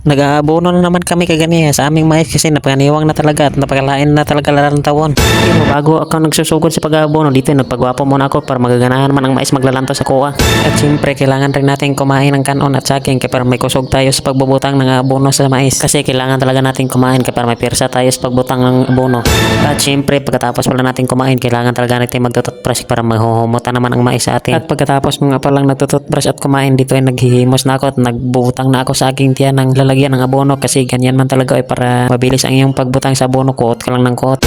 Nag-aabono na naman kami kagani sa aming mais kasi napakaniwang na talaga at napakalain na talaga lalang tawon. Pero bago ako nagsusugod sa pag-aabono dito, nagpagwapo muna ako para magaganahan man ang mais maglalanto sa kuha. At siyempre kailangan rin natin kumain ng kanon at saging kaya para may kusog tayo sa pagbubutang ng abono sa mais. Kasi kailangan talaga natin kumain kaya para may pirsa tayo sa pagbutang ng abono. At siyempre pagkatapos pala natin kumain, kailangan talaga natin magtututbrush para mahuhumuta naman ang mais sa atin. At pagkatapos mga palang nagtututbrush at kumain dito ay naghihimos na ako at nagbubutang na ako sa aking tiyan ng lalagyan ng abono kasi ganyan man talaga ay para mabilis ang iyong pagbutang sa abono, kuot ka lang ng kuot.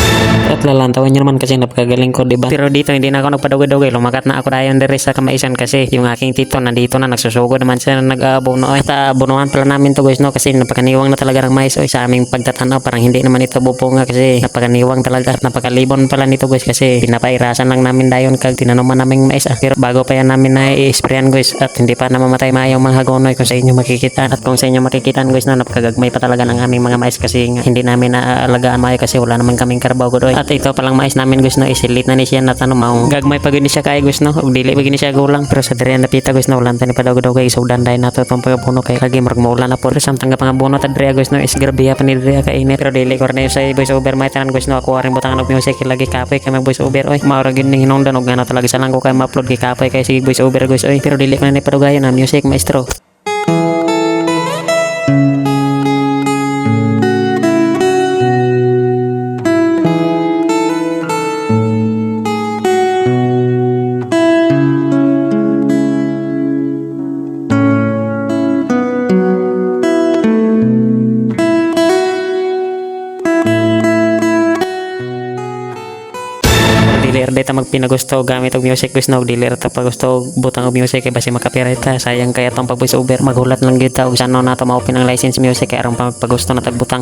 At lalantawin nyo naman kasi napakagaling ko, diba? Pero dito hindi na ako nagpadugay-dugay, lumakat na ako dayon diri sa kamaisan kasi yung aking tito nandito na nagsusugod naman siya na nag-aabono. At abonohan pala namin to guys, no, kasi napakaniwang na talaga ng mais oy, sa aming pagtatanaw parang hindi naman ito bupunga kasi napakaniwang talaga at napakalibon pala nito guys kasi pinapairasan lang namin dayon kag tinanuman naming mais. Pero bago pa yan namin na i-sprayan guys at hindi pa namamatay mayong mga hagonoy kung sa inyo makikita. At kung sa inyo makikita guys, no, napakagagmay pa talaga ng aming mga mais kasi hindi namin naalagaan mayo kasi wala naman kaming karabaw guys. At ito palang mais namin guys, no, isilit na ni siya na tanong maong gagmay pa gini siya kay guys, no, ug dili pa gini siya gulang. Pero sa diri napita guys, no, ulan tani pa daw kay sudan dai nato tong pagabuno kay kagi marag maulan na po samtang nga pangabuno ta diri guys, no, is grabiya pa ni diri ka init. Pero dili ko rin sa voice over may tanan guys, no, ako rin butang og music lagi kapoy kay mag voice over oy. Mao ra gyud ning hinungdan og ano talaga sa lang ko kay ma-upload kay kapoy kay sige voice over guys oy. Pero dili ko na ni padugayon na music maestro. Dili ta magpinagusto gamit og music guys, no, dili ta pagusto butang og music kay basi makapirate ta, sayang kaya tong pag voice over. Maghulat lang gyud ta og sano nato ma-open ang license music kay aron pa magpagusto na tagbutang.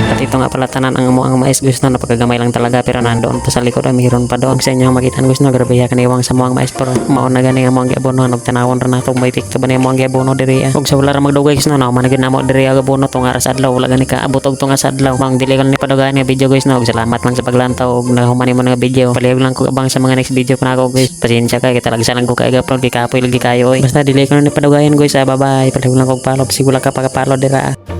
At ito nga pala tanan ang mo ang mais guys, no, napakagamay lang talaga pero nandoon pa sa likod ay mayroon pa doon sa inyo makitaan guys, no, grabe ya kaniwang sa mo ang mais pero mao na gani ang mo ang giabono og tanawon ra nato may pikto ba ni mo ang giabono diri og sa wala ra magdugay guys, no, managid na mo diri ang abono tong aras adlaw wala gani ka abot og tong adlaw mang dili kan ni padugaan nga video guys, no, og salamat lang sa paglantaw og nahuman mo nga video. Palihog lang ko abang sa mga next video ko na ako guys, pasensya ka kita lagi lang ko kay upload kay kapoy lagi kayo oy. Basta dili ko na ni padugayan guys, bye bye. Palihog lang ko follow siguro ka pagka-follow dira.